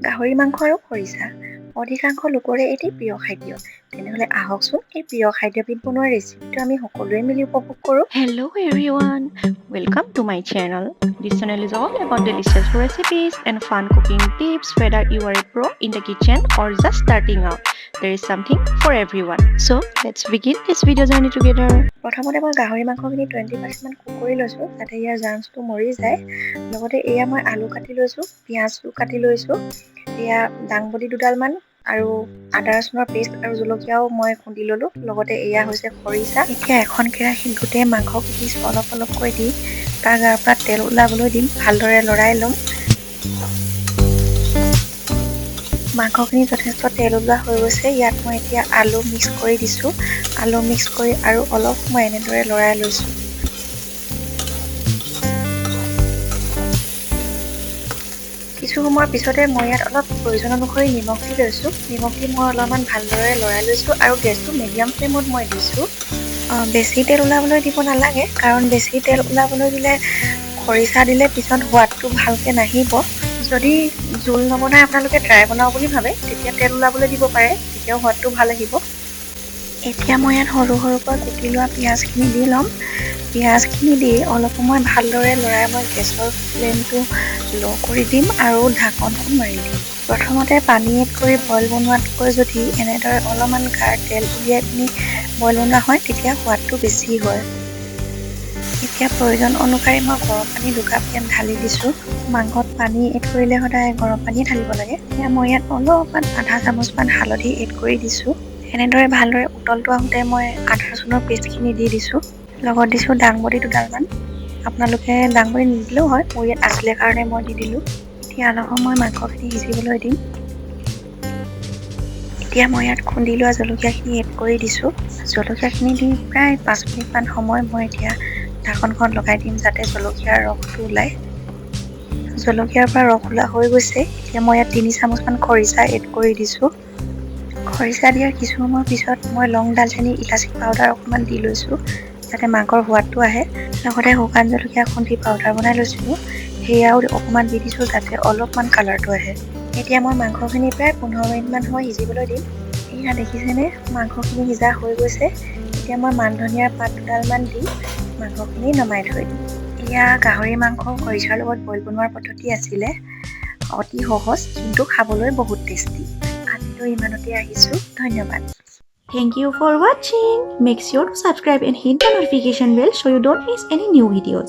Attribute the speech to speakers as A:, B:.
A: গাহৰি মাংস আৰু খৰিচা অধিকাংশ লোকৰে এটি প্ৰিয় খাদ্য। তেনেহ'লে আহকচোন এই প্ৰিয় খাদ্যবিধ বনোৱাৰ ৰেচিপিটো আমি সকলোৱে মিলি উপভোগ কৰোঁ।
B: Hello everyone, welcome to my channel. This channel is all about delicious recipes and fun cooking tips. Whether you are a pro in the kitchen or just starting out, there is something for everyone. So let's begin this video journey together.
A: প্ৰথমতে মই গাহৰি মাংসখিনি 20% মান cook কৰি লৈছোঁ যাতে ইয়াৰ জাৰ্মছটো মৰি যায়। লগতে এয়া মই আলু কাটি লৈছোঁ, পিঁয়াজটো কাটি লৈছোঁ, এয়া দাংবডি দুডালমান আৰু আদা ৰচুনৰ পেষ্ট আৰু জলকীয়াও মই খুন্দি ল'লোঁ। লগতে এয়া হৈছে খৰিচা। এতিয়া এখন কেৰাহীত গোটেই মাংসখিনি অলপ অলপকৈ দি তাৰ গাৰ পৰা তেল ওলাবলৈ দিম, ভালদৰে লৰাই ল'ম। মাংসখিনি যথেষ্ট তেল ওলোৱা হৈ গৈছে। ইয়াত মই এতিয়া আলু মিক্স কৰি দিছোঁ। আলু মিক্স কৰি আৰু অলপ সময় এনেদৰে লৰাই লৈছোঁ। কিছু সময়ৰ পিছতে মই ইয়াত অলপ প্ৰয়োজন অনুসৰি নিমখ দি লৈছোঁ। নিমখ দি মই অলপমান ভালদৰে লৰাই লৈছোঁ আৰু গেছটো মিডিয়াম ফ্লেমত মই দিছোঁ। বেছি তেল ওলাবলৈ দিব নালাগে, কাৰণ বেছি তেল ওলাবলৈ দিলে খৰিচা দিলে পিছত সোৱাদটো ভালকৈ নাহিব। যদি জোল নবনাই আপোনালোকে ড্ৰাই বনাওঁ বুলি ভাবে তেতিয়া তেল ওলাবলৈ দিব পাৰে, তেতিয়াও সোৱাদটো ভাল আহিব। এতিয়া মই ইয়াত সৰু সৰুকৈ কুটি লোৱা পিঁয়াজখিনি দি ল'ম। পিঁয়াজখিনি দি অলপ সময় ভালদৰে লৰাই মই গেছৰ ফ্লেমটো ল' কৰি দিম আৰু ঢাকনখন মাৰি দিম। প্ৰথমতে পানী এড কৰি বইল বনোৱাতকৈ যদি এনেদৰে অলপমান গাৰ তেল উলিয়াই পিনি বইল বনোৱা হয় তেতিয়া সোৱাদটো বেছি হয়। এতিয়া প্ৰয়োজন অনুসৰি মই গৰম পানী 2 কাপ ইয়াত ঢালি দিছোঁ। মাংসত পানী এড কৰিলে সদায় গৰম পানী ঢালিব লাগে। এতিয়া মই ইয়াত অলপমান আধা চামুচমান হালধি এড কৰি দিছোঁ। এনেদৰে ভালদৰে উতলটো আহোঁতে মই আদা ৰচুনৰ পেষ্টখিনি দি দিছোঁ। লগত দিছোঁ দাংবডি দুডালমান। আপোনালোকে দাংবডি নিদিলেও হয়, মোৰ ইয়াত আছিলে কাৰণে মই দি দিলোঁ। এতিয়া অলপ সময় মাংসখিনি সিজিবলৈ দিম। এতিয়া মই ইয়াত খুন্দি লোৱা জলকীয়াখিনি এড কৰি দিছোঁ। জলকীয়াখিনি দি প্ৰায় 5 মিনিটমান সময় মই এতিয়া ঢাকনখন লগাই দিম যাতে জলকীয়াৰ ৰসটো ওলায়। জলকীয়াৰ পৰা ৰস ওলোৱা হৈ গৈছে। এতিয়া মই ইয়াত 3 চামুচমান খৰিচা এড কৰি দিছোঁ। খৰিচা দিয়াৰ কিছু সময়ৰ পিছত মই লং, দালচেনি, ইলাচি পাউডাৰ অকণমান দি লৈছোঁ যাতে মাংসৰ সোৱাদটো আহে। লগতে শুকান জলকীয়া খুন্দি পাউডাৰ বনাই লৈছিলোঁ, সেয়াও অকণমান দি দিছোঁ যাতে অলপমান কালাৰটো আহে। এতিয়া মই মাংসখিনি প্ৰায় 15 মিনিটমান সময় সিজিবলৈ দিম। এয়া দেখিছেনে মাংসখিনি সিজা হৈ গৈছে। এতিয়া মই মান ধনিয়াৰ পাত দুডালমান দি মাংসখিনি নমাই থৈ দিম। এয়া গাহৰি মাংস খৰিচাৰ লগত বইল বনোৱাৰ পদ্ধতি আছিলে। অতি সহজ কিন্তু খাবলৈ বহুত টেষ্টি। আজিলৈ ইমানতে আহিছোঁ, ধন্যবাদ।
B: Thank you for watching. Make sure to subscribe and hit the notification bell so you don't miss any new videos.